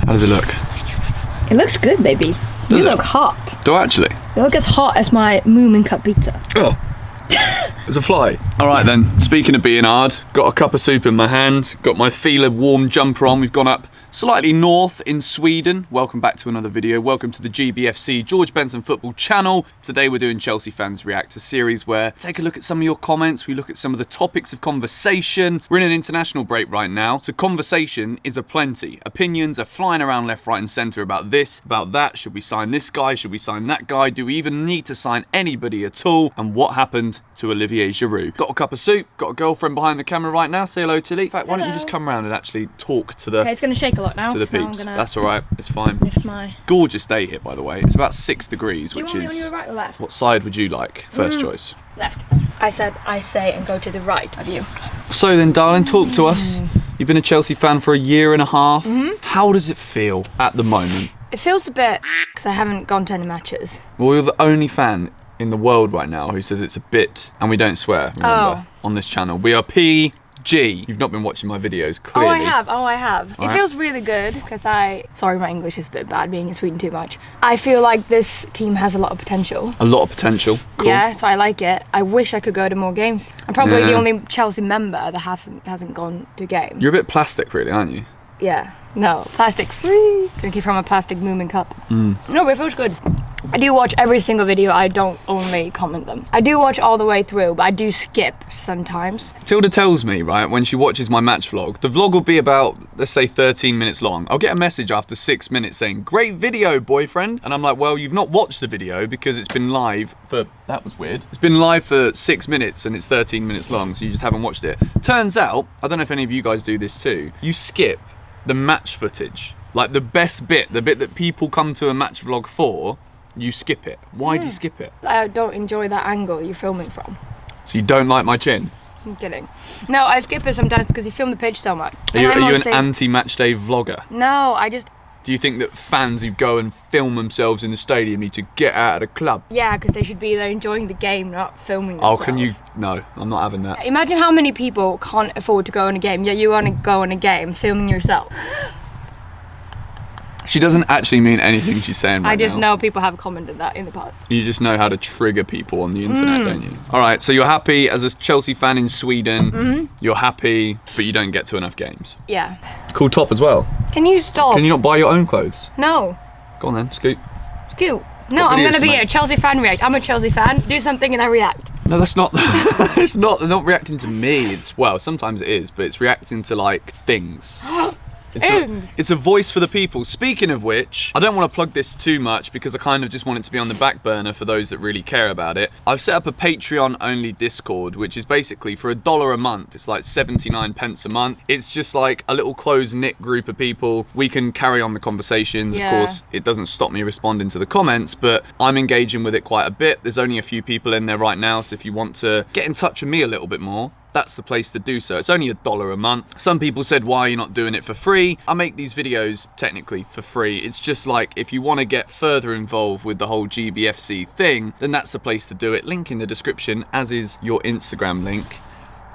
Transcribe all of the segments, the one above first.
How does it look? It looks good, baby. Does You it? look hot. Do I actually? You look as hot as my Moomin Cup pizza. Oh. It's a fly. All right then, speaking of being hard, got a cup of soup in my hand, got my Fila warm jumper on. We've gone up slightly north in Sweden. Welcome back to another video. Welcome to the GBFC George Benson football channel. Today we're doing Chelsea Fans React, a series where we take a look at some of your comments, we look at some of the topics of conversation. We're in an international break right now, so conversation is aplenty. Opinions are flying around left, right and centre about this, about that. Should we sign this guy? Should we sign that guy? Do we even need to sign anybody at all? And what happened to Olivier Giroud? Got a cup of soup, got a girlfriend behind the camera right now. Say hello, Tilly. In fact, why don't you just come around and actually talk to the... Okay, it's going to shake a lot now. To the so peeps. That's all right. It's fine. Lift my... Gorgeous day here, by the way. It's about 6 degrees, Do you which want me is... on your right or left? What side would you like? First choice. Left. I said I say and go to the right of you. So then, darling, talk to us. You've been a Chelsea fan for a year and a half. How does it feel at the moment? It feels a bit because I haven't gone to any matches. Well, you're the only fan in the world right now who says it's a bit, and we don't swear, remember, on this channel. We are PG. You've not been watching my videos, clearly. Oh, I have. It feels really good because sorry, my English is a bit bad, being in Sweden too much. I feel like this team has a lot of potential. A lot of potential. Cool. Yeah, so I like it. I wish I could go to more games. I'm probably the only Chelsea member that hasn't gone to a game. You're a bit plastic, really, aren't you? Yeah. No, plastic free. Drinking from a plastic Moomin cup. No, but it feels good. I do watch every single video, I don't only comment them. I do watch all the way through, but I do skip sometimes. Tilda tells me, right, when she watches my match vlog, the vlog will be about, let's say, 13 minutes long. I'll get a message after 6 minutes saying, great video, boyfriend. And I'm like, well, you've not watched the video because it's been live for, that was weird. It's been live for 6 minutes and it's 13 minutes long, so you just haven't watched it. Turns out, I don't know if any of you guys do this too, you skip the match footage. Like the best bit, the bit that people come to a match vlog for, you skip it. Why do you skip it? I don't enjoy that angle you're filming from. So you don't like my chin? I'm kidding. No, I skip it sometimes because you film the pitch so much. Are you an anti-match day vlogger? No, I just... Do you think that fans who go and film themselves in the stadium need to get out of the club? Yeah, because they should be there enjoying the game, not filming themselves. Oh, can you? No, I'm not having that. Imagine how many people can't afford to go on a game, yet you want to go on a game filming yourself. She doesn't actually mean anything she's saying right now. I just know people have commented that in the past. You just know how to trigger people on the internet, don't you? All right, so you're happy as a Chelsea fan in Sweden. You're happy, but you don't get to enough games. Yeah. Cool top as well. Can you stop? Can you not buy your own clothes? No. Go on then, scoot. Scoot. No, I'm gonna be a Chelsea fan react. I'm a Chelsea fan. Do something and I react. No, that's not. It's not. They're not reacting to me. It's, well, sometimes it is, but it's reacting to like things. It's a voice for the people. Speaking of which, I don't want to plug this too much because I kind of just want it to be on the back burner for those that really care about it. I've set up a Patreon only Discord, which is basically for $1 a month. It's like 79 pence a month. It's just like a little close knit group of people. We can carry on the conversations. Of course, it doesn't stop me responding to the comments, but I'm engaging with it quite a bit. There's only a few people in there right now, so if you want to get in touch with me a little bit more, that's the place to do so. It's only $1 a month. Some people said, why are you not doing it for free? I make these videos technically for free. It's just like, if you want to get further involved with the whole GBFC thing, then that's the place to do it. Link in the description, as is your Instagram link.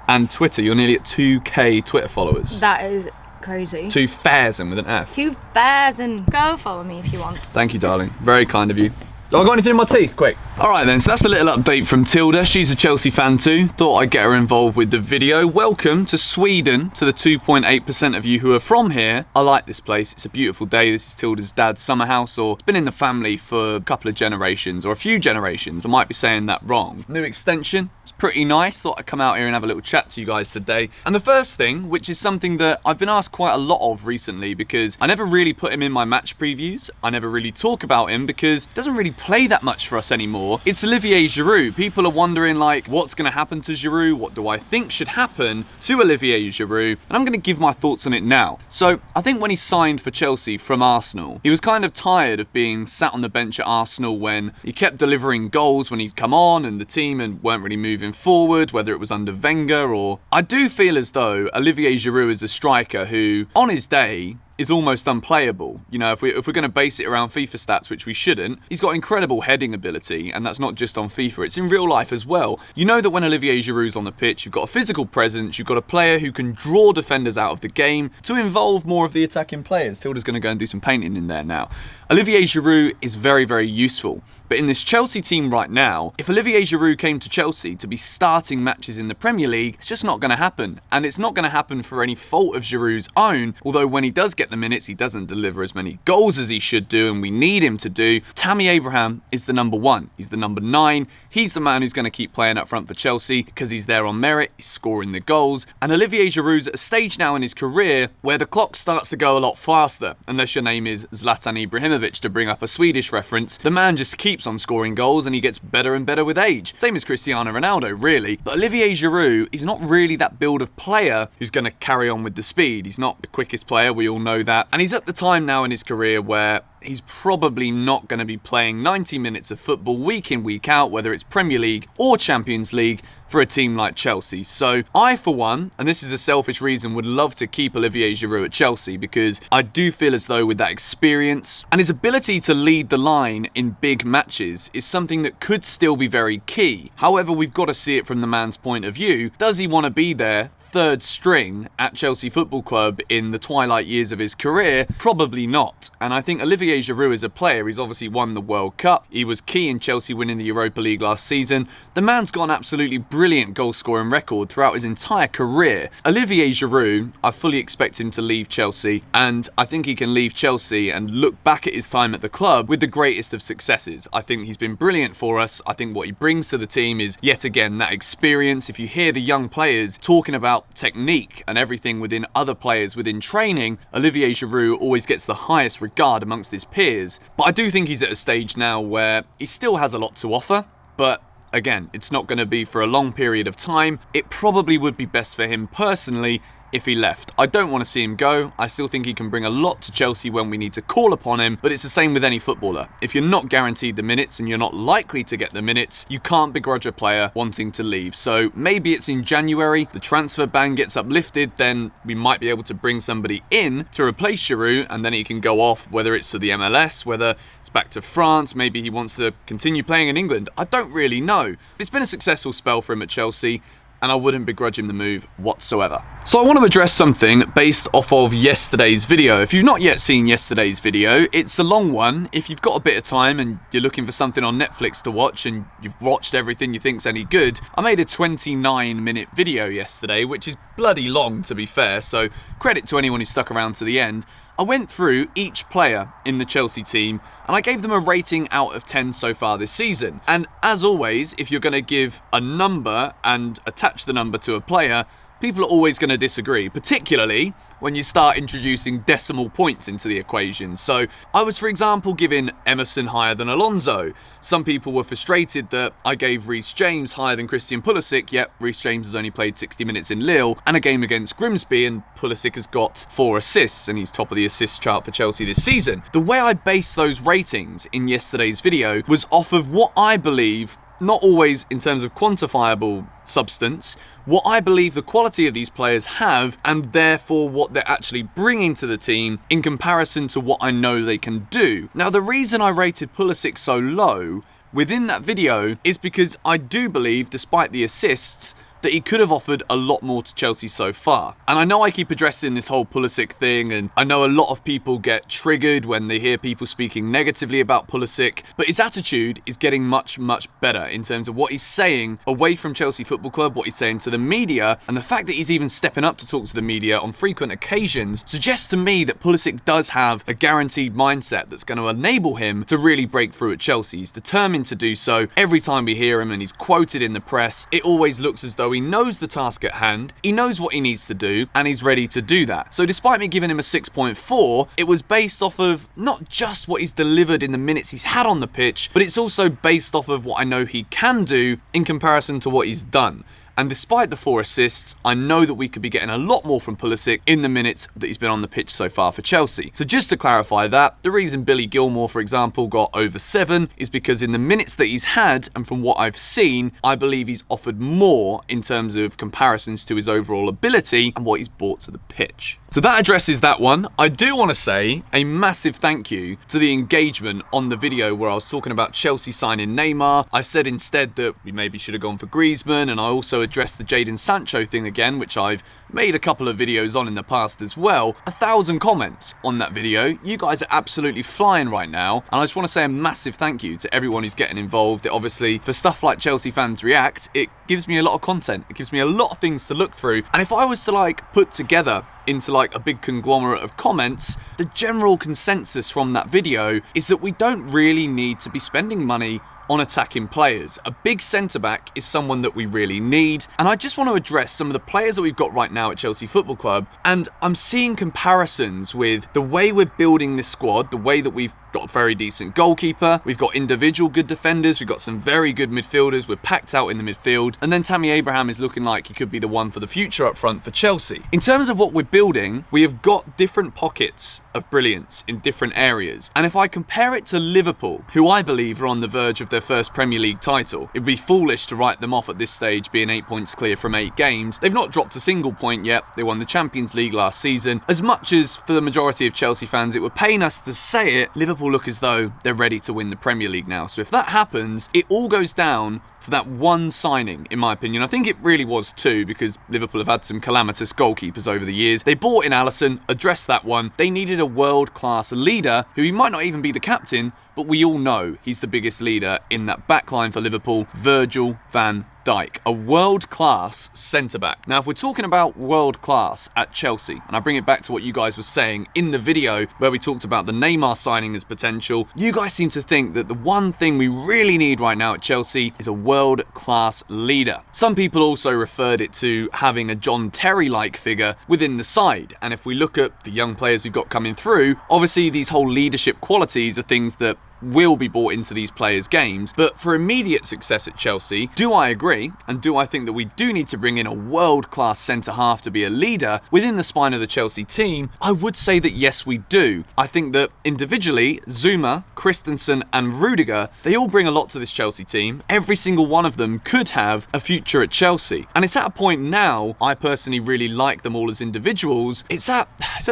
And Twitter, you're nearly at 2K Twitter followers. That is crazy. 2,000 with an F. 2,000. Go follow me if you want. Thank you, darling. Very kind of you. Oh, I got anything in my teeth? Quick. All right then, so that's a little update from Tilda. She's a Chelsea fan too. Thought I'd get her involved with the video. Welcome to Sweden, to the 2.8% of you who are from here. I like this place. It's a beautiful day. This is Tilda's dad's summer house, or it's been in the family for a couple of generations, or a few generations. I might be saying that wrong. New extension. It's pretty nice. Thought I'd come out here and have a little chat to you guys today. And the first thing, which is something that I've been asked quite a lot of recently, because I never really put him in my match previews. I never really talk about him because it doesn't really play that much for us anymore. It's Olivier Giroud. People are wondering like, what's going to happen to Giroud? What do I think should happen to Olivier Giroud? And I'm going to give my thoughts on it now. So I think when he signed for Chelsea from Arsenal, he was kind of tired of being sat on the bench at Arsenal when he kept delivering goals when he'd come on and the team and weren't really moving forward, whether it was under Wenger or... I do feel as though Olivier Giroud is a striker who, on his day, is almost unplayable. You know, if we're going to base it around FIFA stats, which we shouldn't, he's got incredible heading ability, and that's not just on FIFA, it's in real life as well. You know that when Olivier Giroud's on the pitch, you've got a physical presence, you've got a player who can draw defenders out of the game to involve more of the attacking players. Tilda's going to go and do some painting in there now. Olivier Giroud is very, very useful. But in this Chelsea team right now, if Olivier Giroud came to Chelsea to be starting matches in the Premier League, it's just not going to happen. And it's not going to happen for any fault of Giroud's own, although when he does get the minutes, he doesn't deliver as many goals as he should do, and we need him to do. Tammy Abraham is the number 1. He's the number 9. He's the man who's going to keep playing up front for Chelsea because he's there on merit, he's scoring the goals. And Olivier Giroud's at a stage now in his career where the clock starts to go a lot faster, unless your name is Zlatan Ibrahimovic, to bring up a Swedish reference. The man just keeps on scoring goals and he gets better and better with age. Same as Cristiano Ronaldo, really. But Olivier Giroud is not really that build of player who's going to carry on with the speed. He's not the quickest player, we all know that. And he's at the time now in his career where he's probably not going to be playing 90 minutes of football week in, week out, whether it's Premier League or Champions League, for a team like Chelsea. So I, for one, and this is a selfish reason, would love to keep Olivier Giroud at Chelsea because I do feel as though with that experience and his ability to lead the line in big matches is something that could still be very key. However, we've got to see it from the man's point of view. Does he want to be there third string at Chelsea Football Club in the twilight years of his career? Probably not. And I think Olivier Giroud is a player. He's obviously won the World Cup. He was key in Chelsea winning the Europa League last season. The man's got an absolutely brilliant goal scoring record throughout his entire career. Olivier Giroud, I fully expect him to leave Chelsea, and I think he can leave Chelsea and look back at his time at the club with the greatest of successes. I think he's been brilliant for us. I think what he brings to the team is, yet again, that experience. If you hear the young players talking about technique and everything within other players within training, Olivier Giroud always gets the highest regard amongst his peers. But I do think he's at a stage now where he still has a lot to offer, but again, it's not going to be for a long period of time. It probably would be best for him personally if he left. I don't want to see him go. I still think he can bring a lot to Chelsea when we need to call upon him, but it's the same with any footballer. If you're not guaranteed the minutes and you're not likely to get the minutes, you can't begrudge a player wanting to leave. So maybe it's in January, the transfer ban gets uplifted, then we might be able to bring somebody in to replace Giroud, and then he can go off, whether it's to the MLS, whether it's back to France, maybe he wants to continue playing in England. I don't really know. It's been a successful spell for him at Chelsea, and I wouldn't begrudge him the move whatsoever. So I want to address something based off of yesterday's video. If you've not yet seen yesterday's video, it's a long one. If you've got a bit of time and you're looking for something on Netflix to watch and you've watched everything you think's any good, I made a 29-minute video yesterday, which is bloody long to be fair, so credit to anyone who stuck around to the end. I went through each player in the Chelsea team and I gave them a rating out of 10 so far this season. And as always, if you're going to give a number and attach the number to a player, people are always going to disagree, particularly when you start introducing decimal points into the equation. So I was, for example, giving Emerson higher than Alonso. Some people were frustrated that I gave Reece James higher than Christian Pulisic, yet Reece James has only played 60 minutes in Lille and a game against Grimsby, and Pulisic has got 4 assists and he's top of the assist chart for Chelsea this season. The way I based those ratings in yesterday's video was off of what I believe, not always in terms of quantifiable substance, what I believe the quality of these players have, and therefore what they're actually bringing to the team in comparison to what I know they can do. Now, the reason I rated Pulisic so low within that video is because I do believe, despite the assists, that he could have offered a lot more to Chelsea so far. And I know I keep addressing this whole Pulisic thing, and I know a lot of people get triggered when they hear people speaking negatively about Pulisic, but his attitude is getting much, much better in terms of what he's saying away from Chelsea Football Club, what he's saying to the media, and the fact that he's even stepping up to talk to the media on frequent occasions suggests to me that Pulisic does have a guaranteed mindset that's going to enable him to really break through at Chelsea. He's determined to do so. Every time we hear him and he's quoted in the press, it always looks as though he knows the task at hand, he knows what he needs to do, and he's ready to do that. So despite me giving him a 6.4, it was based off of not just what he's delivered in the minutes he's had on the pitch, but it's also based off of what I know he can do in comparison to what he's done. And despite the 4 assists, I know that we could be getting a lot more from Pulisic in the minutes that he's been on the pitch so far for Chelsea. So just to clarify that, the reason Billy Gilmour, for example, got over 7 is because in the minutes that he's had, and from what I've seen, I believe he's offered more in terms of comparisons to his overall ability and what he's brought to the pitch. So that addresses that one. I do want to say a massive thank you to the engagement on the video where I was talking about Chelsea signing Neymar. I said instead that we maybe should have gone for Griezmann, and I also addressed the Jadon Sancho thing again, which I've made a couple of videos on in the past as well. 1,000 comments on that video. You guys are absolutely flying right now, and I just want to say a massive thank you to everyone who's getting involved. It obviously, for stuff like Chelsea Fans React, it gives me a lot of content. It gives me a lot of things to look through, and if I was to like put together into like a big conglomerate of comments, the general consensus from that video is that we don't really need to be spending money on attacking players. A big centre-back is someone that we really need, and I just want to address some of the players that we've got right now at Chelsea Football Club, and I'm seeing comparisons with the way we're building this squad, the way that we've got a very decent goalkeeper, we've got individual good defenders, we've got some very good midfielders, we're packed out in the midfield, and then Tammy Abraham is looking like he could be the one for the future up front for Chelsea. In terms of what we're building, we have got different pockets of brilliance in different areas, and if I compare it to Liverpool, who I believe are on the verge of their first Premier League title, it'd be foolish to write them off at this stage, being 8 points clear from 8 games. They've not dropped a single point yet. They won the Champions League last season. As much as for the majority of Chelsea fans it would pain us to say it, Liverpool look as though they're ready to win the Premier League now. So if that happens, it all goes down to that one signing, in my opinion. I think it really was 2, because Liverpool have had some calamitous goalkeepers over the years. They bought in Alisson, addressed that one. They needed a world-class leader, who he might not even be the captain, but we all know he's the biggest leader in that backline for Liverpool, Virgil van Dijk, a world-class centre-back. Now, if we're talking about world-class at Chelsea, and I bring it back to what you guys were saying in the video where we talked about the Neymar signing as potential, you guys seem to think that the one thing we really need right now at Chelsea is a world-class leader. Some people also referred it to having a John Terry-like figure within the side, and if we look at the young players we've got coming through, obviously these whole leadership qualities are things that will be brought into these players' games. But for immediate success at Chelsea, do I agree, and do I think that we do need to bring in a world-class centre-half to be a leader within the spine of the Chelsea team? I would say that yes, we do. I think that individually, Zuma, Christensen and Rudiger, they all bring a lot to this Chelsea team. Every single one of them could have a future at Chelsea. And it's at a point now, I personally really like them all as individuals. It's at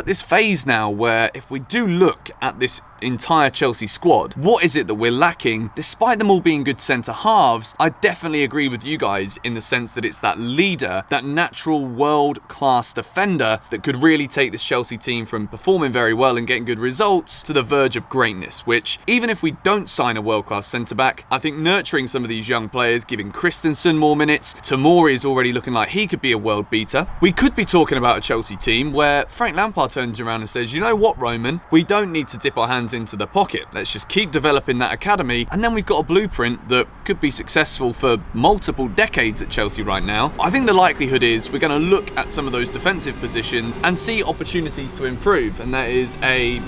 this phase now where if we do look at this entire Chelsea squad, what is it that we're lacking? Despite them all being good centre halves, I definitely agree with you guys in the sense that it's that leader, that natural world-class defender that could really take this Chelsea team from performing very well and getting good results to the verge of greatness, which even if we don't sign a world-class centre-back, I think nurturing some of these young players, giving Christensen more minutes, Tomori is already looking like he could be a world beater. We could be talking about a Chelsea team where Frank Lampard turns around and says, you know what, Roman, we don't need to dip our hands into the pocket. Let's just keep developing that academy, and then we've got a blueprint that could be successful for multiple decades at Chelsea right now. I think the likelihood is we're going to look at some of those defensive positions and see opportunities to improve, and that is a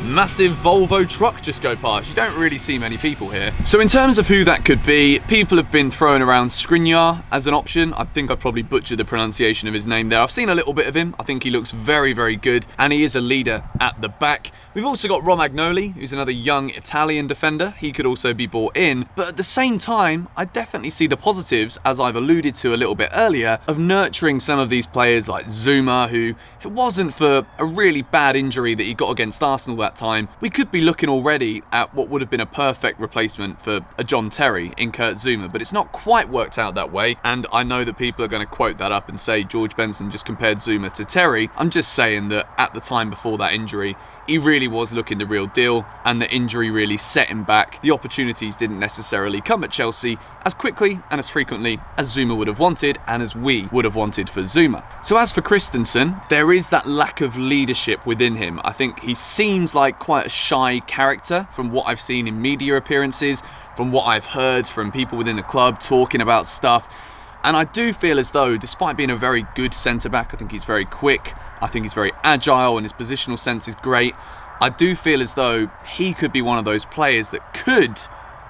massive Volvo truck just go past. You don't really see many people here. So in terms of who that could be, people have been throwing around Skriniar as an option. I think I probably butchered the pronunciation of his name there. I've seen a little bit of him. I think he looks very, very good, and he is a leader at the back. We've also got Romagnoli, who's another young Italian defender. He could also be brought in, but at the same time, I definitely see the positives, as I've alluded to a little bit earlier, of nurturing some of these players like Zuma, who, if it wasn't for a really bad injury that he got against Arsenal that time, we could be looking already at what would have been a perfect replacement for a John Terry in Kurt Zuma, but it's not quite worked out that way, and I know that people are going to quote that up and say George Benson just compared Zuma to Terry. I'm just saying that at the time before that injury, he really was looking the real deal, and the injury really set him back. The opportunities didn't necessarily come at Chelsea as quickly and as frequently as Zuma would have wanted, and as we would have wanted for Zuma. So as for Christensen, there is that lack of leadership within him. I think he seems like quite a shy character from what I've seen in media appearances, from what I've heard from people within the club talking about stuff. And I do feel as though, despite being a very good centre-back, I think he's very quick, I think he's very agile, and his positional sense is great. I do feel as though he could be one of those players that could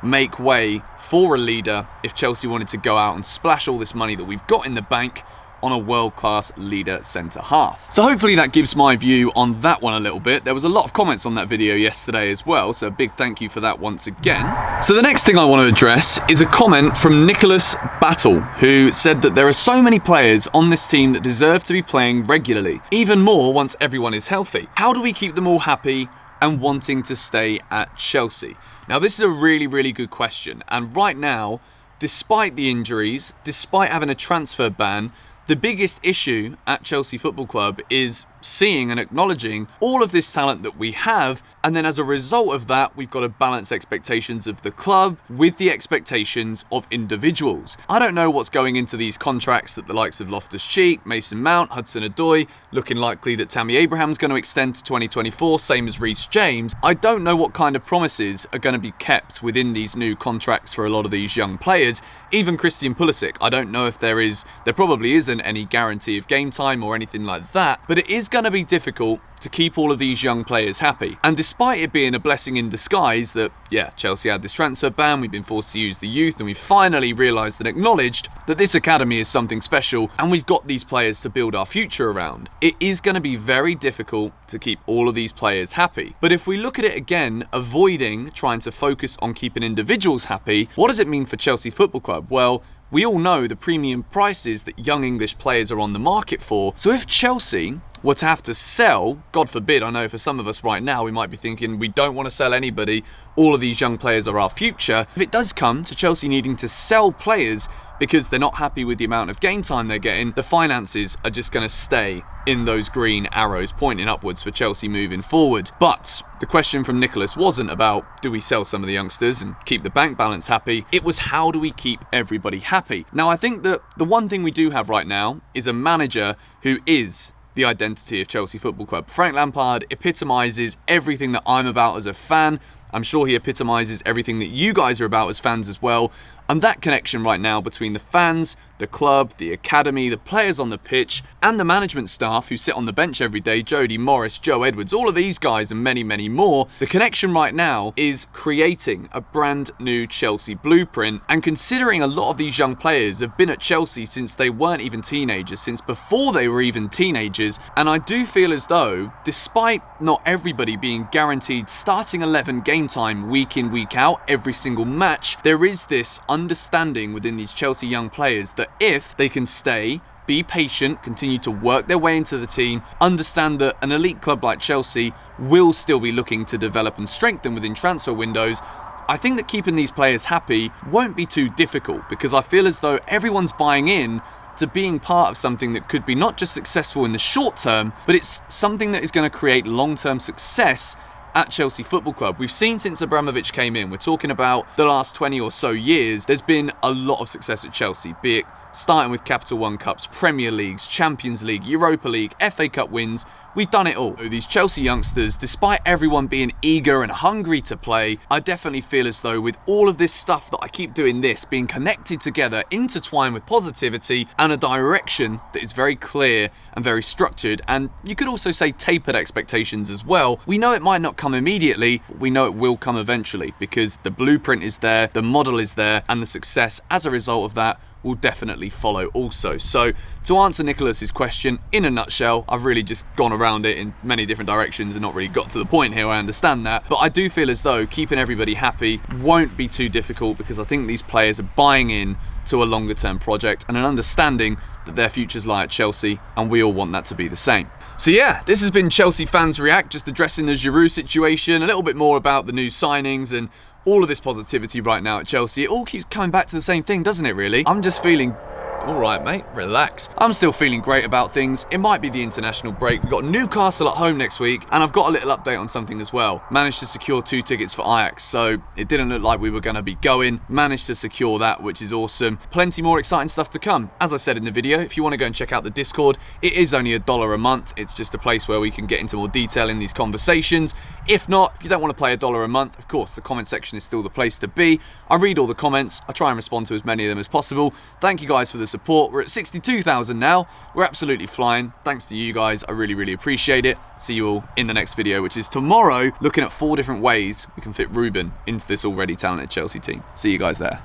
make way for a leader if Chelsea wanted to go out and splash all this money that we've got in the bank on a world-class leader centre-half. So hopefully that gives my view on that one a little bit. There was a lot of comments on that video yesterday as well, so a big thank you for that once again. So the next thing I want to address is a comment from Nicholas Battle, who said that there are so many players on this team that deserve to be playing regularly, even more once everyone is healthy. How do we keep them all happy and wanting to stay at Chelsea? Now this is a really, really good question, and right now, despite the injuries, despite having a transfer ban, the biggest issue at Chelsea Football Club is seeing and acknowledging all of this talent that we have, and then as a result of that, we've got to balance expectations of the club with the expectations of individuals. I don't know what's going into these contracts that the likes of Loftus-Cheek, Mason Mount, Hudson-Odoi, looking likely that Tammy Abraham's going to extend to 2024, same as Reece James. I don't know what kind of promises are going to be kept within these new contracts for a lot of these young players. Even Christian Pulisic, I don't know if there probably isn't any guarantee of game time or anything like that, but it is going to be difficult to keep all of these young players happy. And despite it being a blessing in disguise that, yeah, Chelsea had this transfer ban, we've been forced to use the youth, and we've finally realised and acknowledged that this academy is something special and we've got these players to build our future around, it is going to be very difficult to keep all of these players happy. But if we look at it again, avoiding trying to focus on keeping individuals happy, what does it mean for Chelsea Football Club? Well, we all know the premium prices that young English players are on the market for. So if Chelsea were to have to sell, God forbid, I know for some of us right now, we might be thinking we don't want to sell anybody, all of these young players are our future. If it does come to Chelsea needing to sell players because they're not happy with the amount of game time they're getting, the finances are just going to stay in those green arrows pointing upwards for Chelsea moving forward. But the question from Nicholas wasn't about do we sell some of the youngsters and keep the bank balance happy, it was how do we keep everybody happy. Now I think that the one thing we do have right now is a manager who is the identity of Chelsea Football Club. Frank Lampard epitomises everything that I'm about as a fan. I'm sure he epitomises everything that you guys are about as fans as well. And that connection right now between the fans, the club, the academy, the players on the pitch, and the management staff who sit on the bench every day, Jody Morris, Joe Edwards, all of these guys and many, many more, the connection right now is creating a brand new Chelsea blueprint. And considering a lot of these young players have been at Chelsea since they weren't even teenagers, since before they were even teenagers, and I do feel as though, despite not everybody being guaranteed starting 11 game time week in, week out, every single match, there is this understanding within these Chelsea young players that if they can stay, be patient, continue to work their way into the team, understand that an elite club like Chelsea will still be looking to develop and strengthen within transfer windows, I think that keeping these players happy won't be too difficult, because I feel as though everyone's buying in to being part of something that could be not just successful in the short term, but it's something that is going to create long-term success at Chelsea Football Club. We've seen since Abramovich came in, we're talking about the last 20 or so years, there's been a lot of success at Chelsea, be it starting with Capital One Cups, Premier Leagues, Champions League, Europa League, FA Cup wins. We've done it all. These Chelsea youngsters, despite everyone being eager and hungry to play, I definitely feel as though with all of this stuff that I keep doing this, being connected together, intertwined with positivity and a direction that is very clear and very structured, and you could also say tapered expectations as well. We know it might not come immediately, but we know it will come eventually, because the blueprint is there, the model is there, and the success as a result of that will definitely follow also. So to answer Nicholas's question, in a nutshell, I've really just gone around it in many different directions and not really got to the point here, I understand that, but I do feel as though keeping everybody happy won't be too difficult, because I think these players are buying in to a longer term project and an understanding that their futures lie at Chelsea, and we all want that to be the same. So yeah, this has been Chelsea Fans React, just addressing the Giroud situation, a little bit more about the new signings and all of this positivity right now at Chelsea. It all keeps coming back to the same thing, doesn't it really? I'm just feeling Alright mate, relax. I'm still feeling great about things. It might be the international break. We've got Newcastle at home next week, and I've got a little update on something as well. Managed to secure 2 tickets for Ajax, so it didn't look like we were going to be going. Managed to secure that, which is awesome. Plenty more exciting stuff to come. As I said in the video, if you want to go and check out the Discord, it is only $1 a month. It's just a place where we can get into more detail in these conversations. If not, if you don't want to play $1 a month, of course, the comment section is still the place to be. I read all the comments. I try and respond to as many of them as possible. Thank you guys for the support. We're at 62,000 now. We're absolutely flying. Thanks to you guys. I really, really appreciate it. See you all in the next video, which is tomorrow, looking at 4 different ways we can fit Ruben into this already talented Chelsea team. See you guys there.